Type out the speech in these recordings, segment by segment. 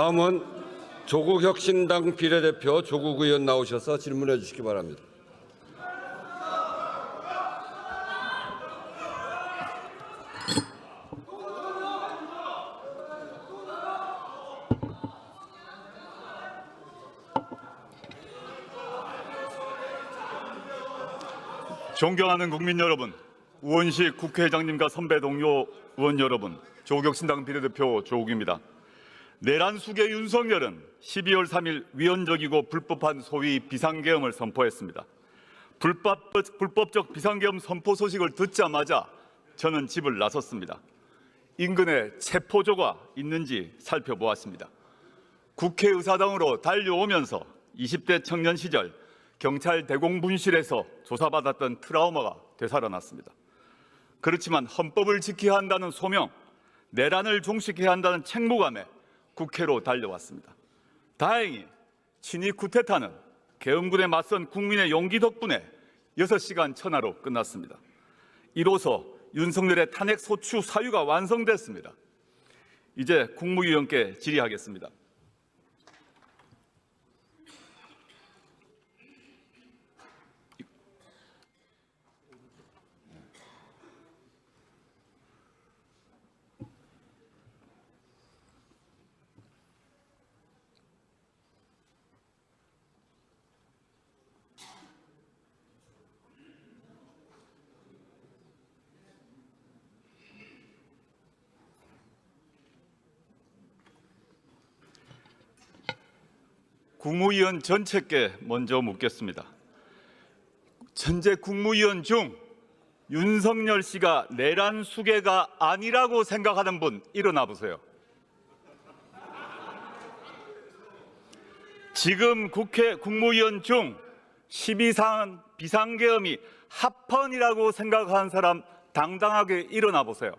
다음은 조국혁신당 비례대표 조국 의원 나오셔서 질문해 주시기 바랍니다. 존경하는 국민 여러분, 우원식 국회의장님과 선배 동료 의원 여러분, 조국혁신당 비례대표 조국입니다. 내란 수계 윤석열은 12월 3일 위헌적이고 불법한 소위 비상계엄을 선포했습니다. 불법적 비상계엄 선포 소식을 듣자마자 저는 집을 나섰습니다. 인근에 체포조가 있는지 살펴보았습니다. 국회의사당으로 달려오면서 20대 청년 시절 경찰 대공분실에서 조사받았던 트라우마가 되살아났습니다. 그렇지만 헌법을 지켜야 한다는 소명, 내란을 종식해야 한다는 책무감에 국회로 달려왔습니다. 다행히 친위 쿠데타는 계엄군에 맞선 국민의 용기 덕분에 6시간 천하로 끝났습니다. 이로써 윤석열의 탄핵 소추 사유가 완성됐습니다. 이제 국무위원께 질의하겠습니다. 국무위원 전체께 먼저 묻겠습니다. 현재 국무위원 중 윤석열 씨가 내란 수괴가 아니라고 생각하는 분 일어나 보세요. 지금 국회 국무위원 중 12상 비상계엄이 합헌이라고 생각하는 사람 당당하게 일어나 보세요.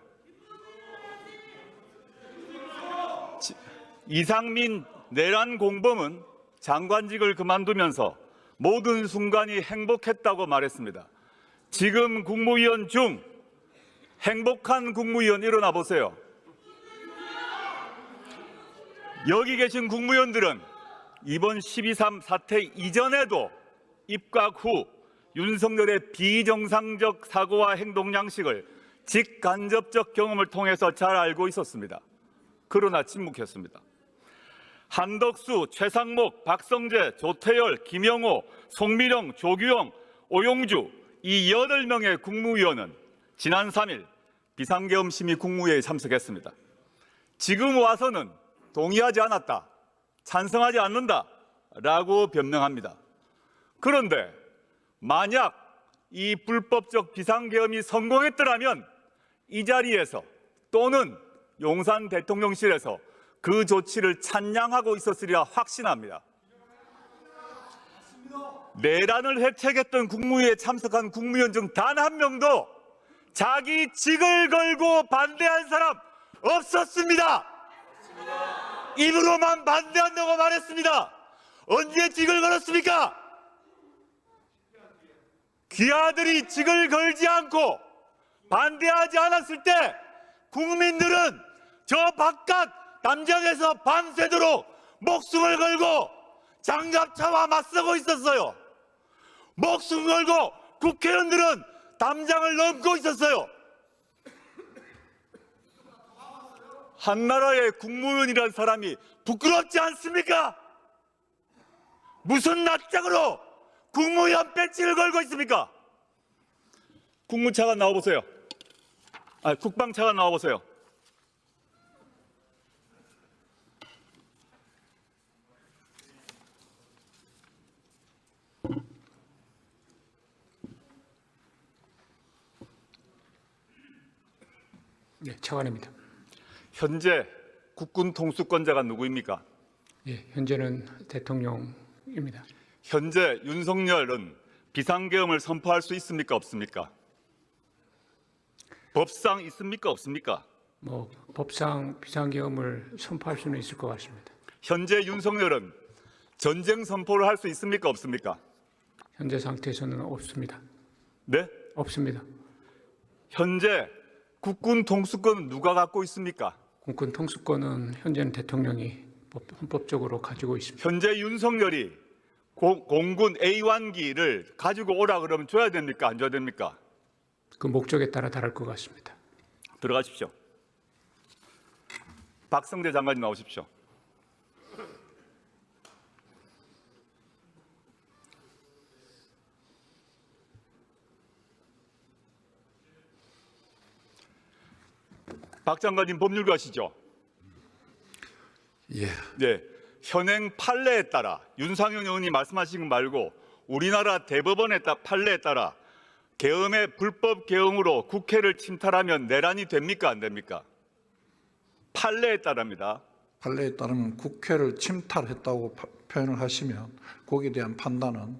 이상민 내란 공범은 장관직을 그만두면서 모든 순간이 행복했다고 말했습니다. 지금 국무위원 중 행복한 국무위원 일어나 보세요. 여기 계신 국무위원들은 이번 12.3 사태 이전에도 입각 후 윤석열의 비정상적 사고와 행동 양식을 직간접적 경험을 통해서 잘 알고 있었습니다. 그러나 침묵했습니다. 한덕수, 최상목, 박성재, 조태열, 김영호, 송미령, 조규영, 오용주 이 8명의 국무위원은 지난 3일 비상계엄 심의 국무회의에 참석했습니다. 지금 와서는 동의하지 않았다, 찬성하지 않는다라고 변명합니다. 그런데 만약 이 불법적 비상계엄이 성공했더라면 이 자리에서 또는 용산 대통령실에서 그 조치를 찬양하고 있었으리라 확신합니다. 내란을 해책했던 국무회의에 참석한 국무위원 중 단 한 명도 자기 직을 걸고 반대한 사람 없었습니다. 입으로만 반대한다고 말했습니다. 언제 직을 걸었습니까? 귀하들이 직을 걸지 않고 반대하지 않았을 때 국민들은 저 바깥 담장에서 밤새도록 목숨을 걸고 장갑차와 맞서고 있었어요. 목숨 걸고 국회의원들은 담장을 넘고 있었어요. 한나라의 국무위원이라는 사람이 부끄럽지 않습니까? 무슨 낯짝으로 국무위원 배지를 걸고 있습니까? 국무차관 나와보세요. 국방차관 나와보세요. 네, 차관입니다. 현재 국군 통수권자가 누구입니까? 예, 현재는 대통령입니다. 현재 윤석열은 비상계엄을 선포할 수 있습니까? 없습니까? 법상 있습니까? 없습니까? 법상 비상계엄을 선포할 수는 있을 것 같습니다. 현재 윤석열은 전쟁 선포를 할 수 있습니까? 없습니까? 현재 상태에서는 없습니다. 네? 없습니다. 현재 국군 통수권은 누가 갖고 있습니까? 국군 통수권은 현재는 대통령이 헌법적으로 가지고 있습니다. 현재 윤석열이 공군 A1기를 가지고 오라 그러면 줘야 됩니까? 안 줘야 됩니까? 그 목적에 따라 다를 것 같습니다. 들어가십시오. 박성대 장관님 나오십시오. 박 장관님 법률가시죠? 예, 네. 현행 판례에 따라 윤상현 의원이 말씀하신 것 말고 우리나라 대법원의 판례에 따라 계엄의 불법 계엄으로 국회를 침탈하면 내란이 됩니까? 안 됩니까? 판례에 따릅니다. 판례에 따르면 국회를 침탈했다고 표현을 하시면 거기에 대한 판단은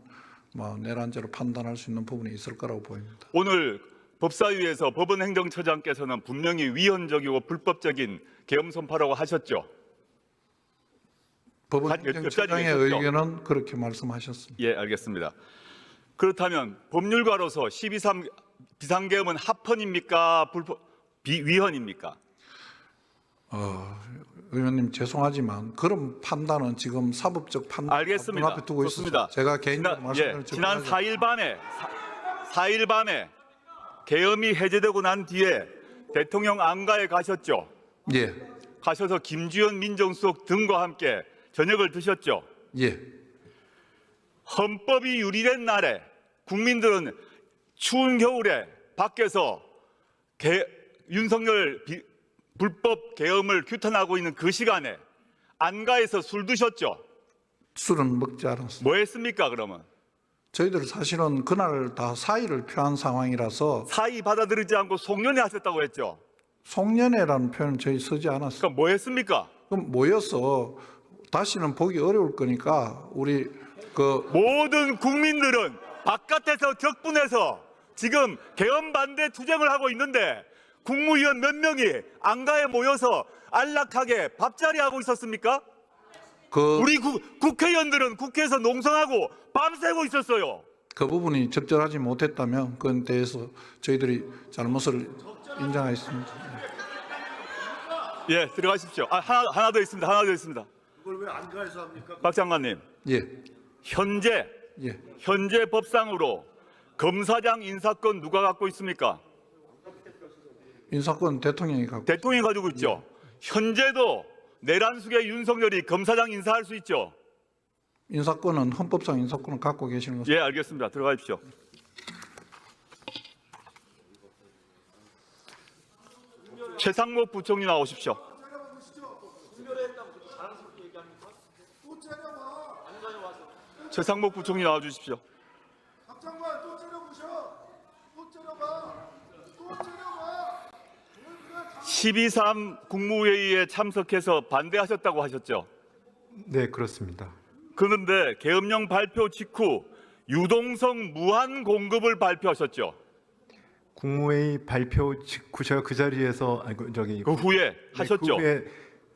내란죄로 판단할 수 있는 부분이 있을 거라고 보입니다. 오늘 법사위에서 법원행정처장께서는 분명히 위헌적이고 불법적인 계엄 선포라고 하셨죠. 법원행정처장의 옆자리에 의견은 그렇게 말씀하셨습니다. 예, 알겠습니다. 그렇다면 법률가로서 12.3 비상계엄은 합헌입니까? 위헌입니까? 의원님 죄송하지만 그런 판단은 지금 사법적 판단 알겠습니다. 앞에 두고 좋습니다. 있어서 제가 개인적으로 말씀을 지난 4일 밤에 계엄이 해제되고 난 뒤에 대통령 안가에 가셨죠. 예, 가셔서 김주현 민정수석 등과 함께 저녁을 드셨죠. 예, 헌법이 유리된 날에 국민들은 추운 겨울에 밖에서 윤석열 불법 계엄을 규탄하고 있는 그 시간에 안가에서 술 드셨죠. 술은 먹지 않았습니다. 뭐 했습니까 그러면? 저희들 사실은 그날 다 사의를 표한 상황이라서 사의 받아들이지 않고 송년회 하셨다고 했죠. 송년회라는 표현은 저희 쓰지 않았습니다. 그러니까 뭐 했습니까? 그럼 모여서 다시는 보기 어려울 거니까 우리 모든 국민들은 바깥에서 격분해서 지금 계엄 반대 투쟁을 하고 있는데 국무위원 몇 명이 안가에 모여서 안락하게 밥자리 하고 있었습니까? 우리 국회의원들은 국회에서 농성하고 밤새고 있었어요. 그 부분이 적절하지 못했다면 그에 대해서 저희들이 잘못을 인정하겠습니다. 예, 들어가십시오. 하나 더 있습니다. 하나 더 있습니다. 그걸 왜 안가에서 합니까? 박 장관님, 예, 현재 법상으로 검사장 인사권 누가 갖고 있습니까? 인사권 대통령이 갖고 대통령이 가지고 있죠. 현재도 내란숙의 윤석열이 검사장 인사할 수 있죠. 인사권은 헌법상 인사권을 갖고 계시는 것입니다. 예, 알겠습니다. 들어가십시오. 최상목 부총리 나오십시오. 최상목 부총리 나와주십시오. 박 장관 또 째려보셔. 또 째려봐. 또 째려봐. 12.3 국무회의에 참석해서 반대하셨다고 하셨죠. 네, 그렇습니다. 그런데 계엄령 발표 직후 유동성 무한 공급을 발표하셨죠. 국무회의 발표 직후 제가 그 자리에서 그 후에 하셨죠.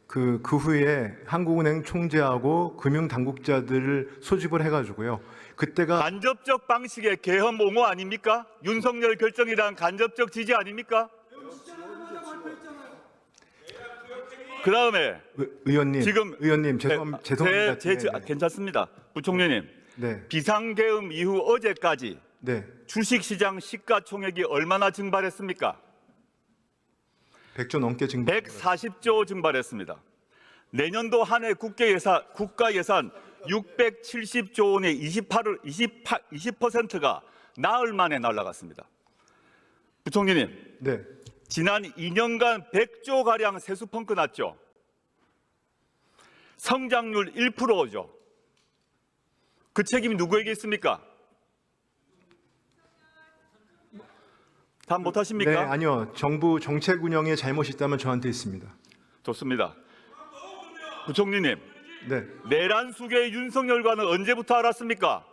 그 후에 한국은행 총재하고 금융 당국자들을 소집을 해가지고요. 그때가 간접적 방식의 계엄 옹호 아닙니까? 윤석열 결정이란 간접적 지지 아닙니까? 그 다음에 의원님, 지금 의원님 죄송합니다. 괜찮습니다. 부총리님, 네, 비상계엄 이후 어제까지 네, 주식시장 시가총액이 얼마나 증발했습니까? 100조 넘게 증발. 140조 증발했습니다. 내년도 한 해 국가 예산 670조 원의 20%가 나흘 만에 날아갔습니다. 부총리님, 네, 지난 2년간 100조 가량 세수 펑크 났죠. 성장률 1%죠. 그 책임이 누구에게 있습니까? 답 못하십니까? 네, 아니요. 정부 정책 운영에 잘못이 있다면 저한테 있습니다. 좋습니다. 부총리님, 네, 내란숙의 윤석열과는 언제부터 알았습니까?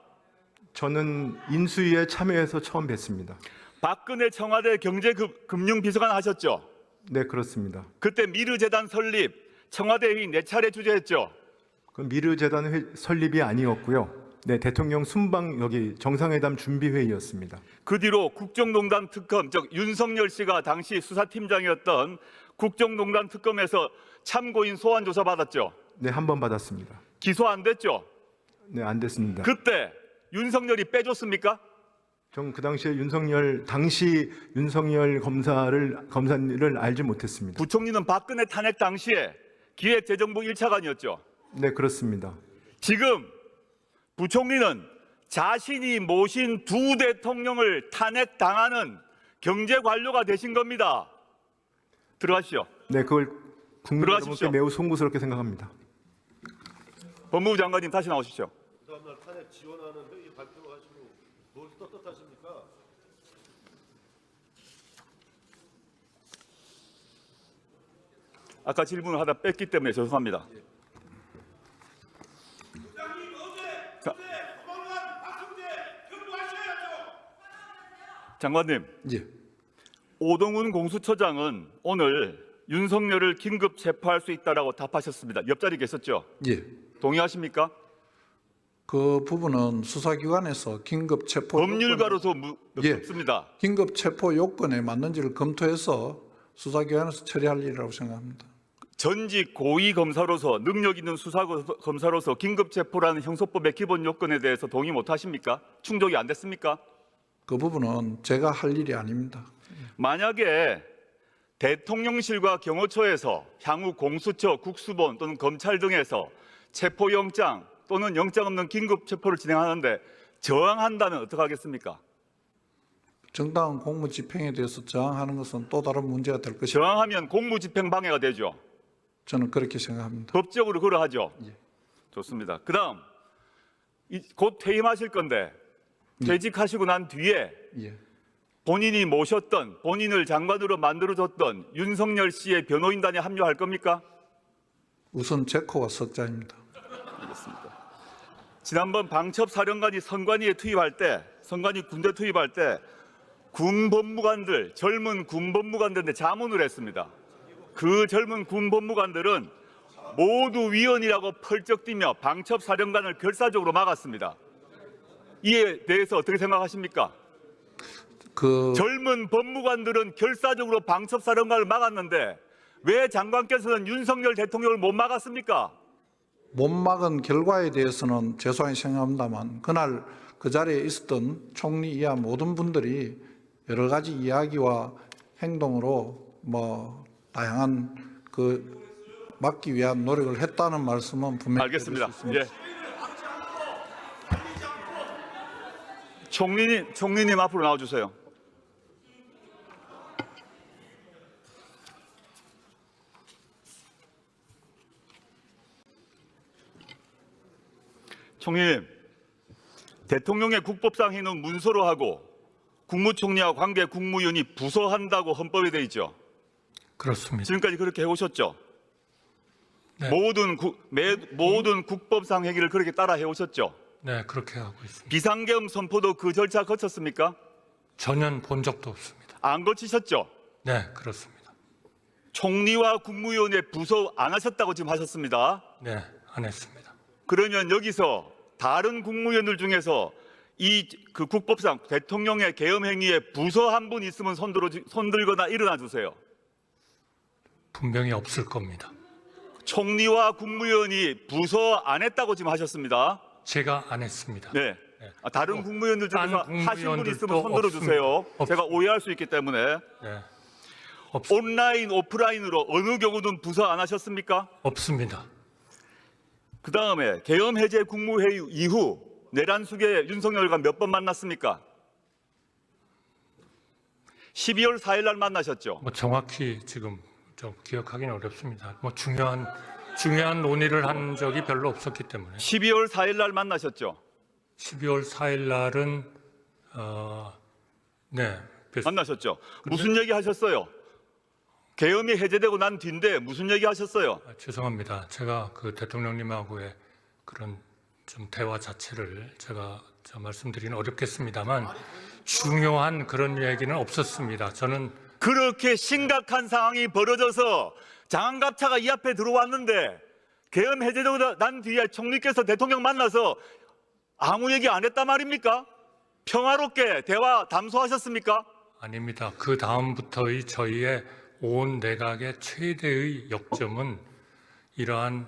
저는 인수위에 참여해서 처음 뵀습니다. 박근혜 청와대 경제금융비서관 하셨죠? 네, 그렇습니다. 그때 미르재단 설립, 청와대 회의 4차례 주재했죠? 그건 미르재단 설립이 아니었고요. 네, 대통령 순방 여기 정상회담 준비 회의였습니다. 그 뒤로 국정농단 특검, 즉 윤석열 씨가 당시 수사팀장이었던 국정농단 특검에서 참고인 소환 조사 받았죠? 네, 한 번 받았습니다. 기소 안 됐죠? 네, 안 됐습니다. 그때 윤석열이 빼줬습니까? 전 그 당시에 당시 윤석열 검사를 알지 못했습니다. 부총리는 박근혜 탄핵 당시에 기획재정부 1차관이었죠. 네, 그렇습니다. 지금 부총리는 자신이 모신 두 대통령을 탄핵당하는 경제 관료가 되신 겁니다. 들어가시죠. 네, 그걸 국민 들어가십시오. 여러분께 매우 송구스럽게 생각합니다. 법무부 장관님 다시 나오십시오. 그 다음날 탄핵 지원하는 회의 발표하시고 뭘 떳떳하십니까? 아까 질문을 하다 뺐기 때문에 죄송합니다. 자, 장관님, 예. 오동훈 공수처장은 오늘 윤석열을 긴급 체포할 수 있다라고 답하셨습니다. 옆자리 계셨죠? 예. 동의하십니까? 그 부분은 수사기관에서 긴급 체포 법률가로서 예. 묻습니다. 긴급 체포 요건에 맞는지를 검토해서 수사기관에서 처리할 일이라고 생각합니다. 전직 고위 검사로서 능력 있는 수사 검사로서 긴급 체포라는 형소법의 기본 요건에 대해서 동의 못 하십니까? 충족이 안 됐습니까? 그 부분은 제가 할 일이 아닙니다. 만약에 대통령실과 경호처에서 향후 공수처, 국수본 또는 검찰 등에서 체포영장 또는 영장 없는 긴급 체포를 진행하는데 저항한다면 어떻게 하겠습니까? 정당한 공무집행에 대해서 저항하는 것은 또 다른 문제가 될 것이다. 저항하면 공무집행 방해가 되죠. 저는 그렇게 생각합니다. 법적으로 그러하죠. 좋습니다. 그다음 곧 퇴임하실 건데 퇴직하시고 난 뒤에 예. 본인이 모셨던 본인을 장관으로 만들어줬던 윤석열 씨의 변호인단에 합류할 겁니까? 우선 제코가 석자입니다. 지난번 방첩사령관이 선관위에 투입할 때, 선관위 군대 투입할 때 군 법무관들, 젊은 군 법무관들한테 자문을 했습니다. 그 젊은 군 법무관들은 모두 위헌이라고 펄쩍 뛰며 방첩사령관을 결사적으로 막았습니다. 이에 대해서 어떻게 생각하십니까? 젊은 법무관들은 결사적으로 방첩사령관을 막았는데 왜 장관께서는 윤석열 대통령을 못 막았습니까? 못 막은 결과에 대해서는 죄송하게 생각합니다만 그날 그 자리에 있었던 총리 이하 모든 분들이 여러 가지 이야기와 행동으로 다양한 막기 위한 노력을 했다는 말씀은 분명히 알겠습니다. 드릴 수 있습니다. 예. 총리님 앞으로 나와주세요. 총리님, 대통령의 국법상 행위는 문서로 하고 국무총리와 관계 국무위원이 부서한다고 헌법에 돼 있죠. 그렇습니다. 지금까지 그렇게 해오셨죠. 네. 모든 국법상 행위를 그렇게 따라 해오셨죠. 네, 그렇게 하고 있습니다. 비상계엄 선포도 그 절차 거쳤습니까? 전혀 본 적도 없습니다. 안 거치셨죠. 네, 그렇습니다. 총리와 국무위원회 부서 안 하셨다고 지금 하셨습니다. 네, 안 했습니다. 그러면 여기서 다른 국무위원들 중에서 그 국법상 대통령의 계엄 행위에 부서 한 분 있으면 손들거나 일어나 주세요. 분명히 없을 겁니다. 총리와 국무위원이 부서 안 했다고 지금 하셨습니다. 제가 안 했습니다. 네. 다른 국무위원들 중에서 다른 하신 분 있으면 국무위원들도 손들어 주세요. 없습니다. 제가 오해할 수 있기 때문에. 네, 온라인, 오프라인으로 어느 경우든 부서 안 하셨습니까? 없습니다. 그 다음에 계엄 해제 국무회의 이후 내란 수계 윤석열과 몇 번 만났습니까? 12월 4일 날 만나셨죠. 정확히 지금 좀 기억하기는 어렵습니다. 중요한 논의를 한 적이 별로 없었기 때문에 12월 4일 날 만나셨죠. 12월 4일 날은 네, 만나셨죠. 무슨 얘기 하셨어요? 계엄이 해제되고 난 뒤인데 무슨 얘기 하셨어요? 죄송합니다. 제가 그 대통령님하고의 그런 좀 대화 자체를 제가 말씀드리기는 어렵겠습니다만 중요한 그런 얘기는 없었습니다. 저는 그렇게 심각한 상황이 벌어져서 장안갑차가 이 앞에 들어왔는데 계엄 해제되고 난 뒤에 총리께서 대통령 만나서 아무 얘기 안 했단 말입니까? 평화롭게 대화 담소하셨습니까? 아닙니다. 그 다음부터의 저희의 온 내각의 최대의 역점은 이러한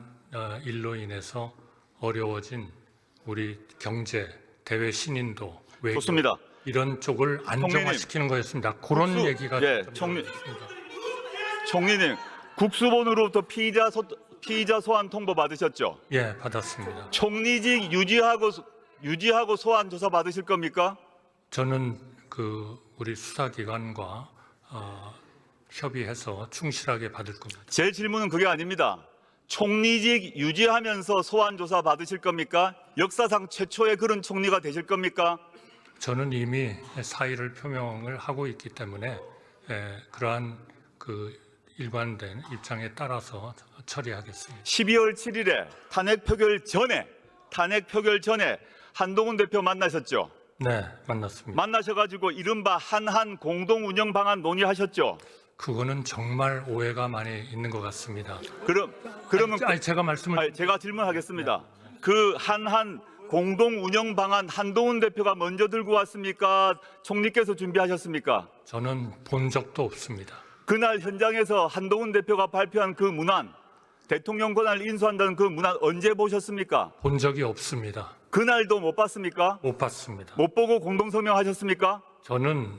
일로 인해서 어려워진 우리 경제, 대외 신인도, 외교 좋습니다. 이런 쪽을 안정화시키는 거였습니다. 그런 국수- 얘기가 예, 좀 총리님, 국수본으로부터 피의자 소환 통보 받으셨죠? 예, 받았습니다. 총리직 유지하고 소환 조사 받으실 겁니까? 저는 우리 수사기관과 협의해서 충실하게 받을 겁니다. 제 질문은 그게 아닙니다. 총리직 유지하면서 소환 조사 받으실 겁니까? 역사상 최초의 그런 총리가 되실 겁니까? 저는 이미 사의를 표명을 하고 있기 때문에 그러한 일관된 입장에 따라서 처리하겠습니다. 12월 7일에 탄핵 표결 전에 한동훈 대표 만나셨죠? 네, 만났습니다. 만나셔가지고 이른바 한한 공동 운영 방안 논의하셨죠? 그거는 정말 오해가 많이 있는 것 같습니다. 그러면 제가 말씀을 제가 질문하겠습니다. 그 한한 공동 운영 방안 한동훈 대표가 먼저 들고 왔습니까? 총리께서 준비하셨습니까? 저는 본 적도 없습니다. 그날 현장에서 한동훈 대표가 발표한 그 문안, 대통령 권한을 인수한다는 그 문안 언제 보셨습니까? 본 적이 없습니다. 그날도 못 봤습니까? 못 봤습니다. 못 보고 공동 성명하셨습니까? 저는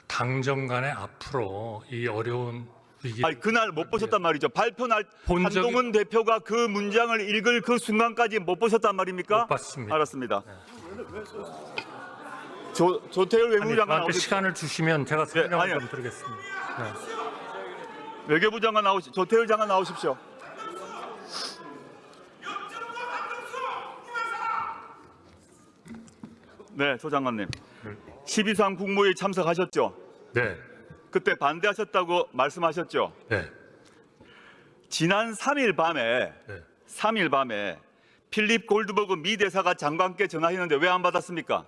당정 간에 앞으로 이 어려운 위기 아니 그날 못 보셨단 말이죠. 발표 날 본 적이- 한동훈 대표가 그 문장을 읽을 그 순간까지 못 보셨단 말입니까? 못 봤습니다. 알았습니다. 조태열 외무부 장관 저한테 나오십시오. 시간을 주시면 제가 설명을 아니요. 좀 드리겠습니다. 네. 외교부 장관 조태열 장관 나오십시오. 네, 조 장관님. 12.3 국무회의 참석하셨죠? 네. 그때 반대하셨다고 말씀하셨죠? 네. 지난 3일 밤에 필립 골드버그 미 대사가 장관께 전화했는데 왜 안 받았습니까?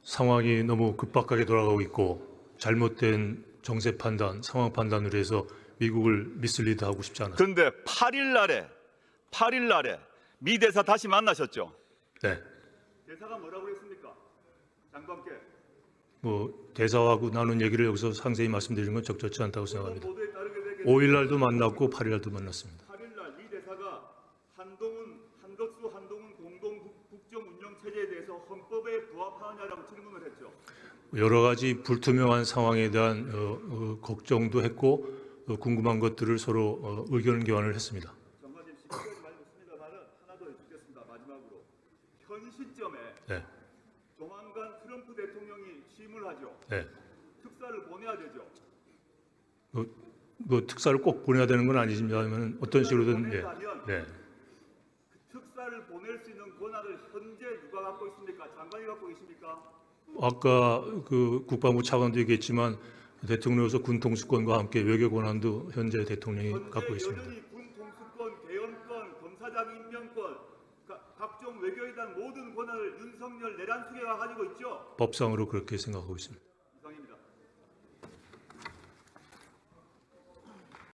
상황이 너무 급박하게 돌아가고 있고 잘못된 정세 판단, 상황 판단으로 해서 미국을 미슬리드하고 싶지 않았습니다. 그런데 8일 날에 미 대사 다시 만나셨죠? 네, 대사가 뭐라고 했습니까? 장관께. 뭐 대사하고 나눈 얘기를 여기서 상세히 말씀드리는 건 적절치 않다고 생각합니다. 보도에 따르게 되게 5일 날도 만났고 8일 날도 만났습니다. 8일 날 미 대사가 한덕수 한동훈 공동 국정 운영 체제에 대해서 헌법에 부합하느냐라고 질문을 했죠. 여러 가지 불투명한 상황에 대한 걱정도 했고 궁금한 것들을 서로 의견 교환을 했습니다. 장관님 시간이 많이 없습니다만은 하나 더 여쭙겠습니다. 마지막으로 현 시점에 네, 조만간 트럼프 대통령이 취임을 하죠. 네. 특사를 보내야 되죠. 뭐 특사를 꼭 보내야 되는 건 아니지만 어떤 식으로든 예, 네. 특사를 보낼 수 있는 권한을 현재 누가 갖고 있습니까? 장관이 갖고 계십니까? 아까 그 국방부 차관도 얘기했지만 대통령으로서 군 통수권과 함께 외교 권한도 현재 대통령이 갖고 있습니다. 여전히 군 통수권, 개헌권, 검사장 임명권, 각종 외교에 대한 모든 권한을 윤석열 내란 수계가 가지고 있죠. 법상으로 그렇게 생각하고 있습니다.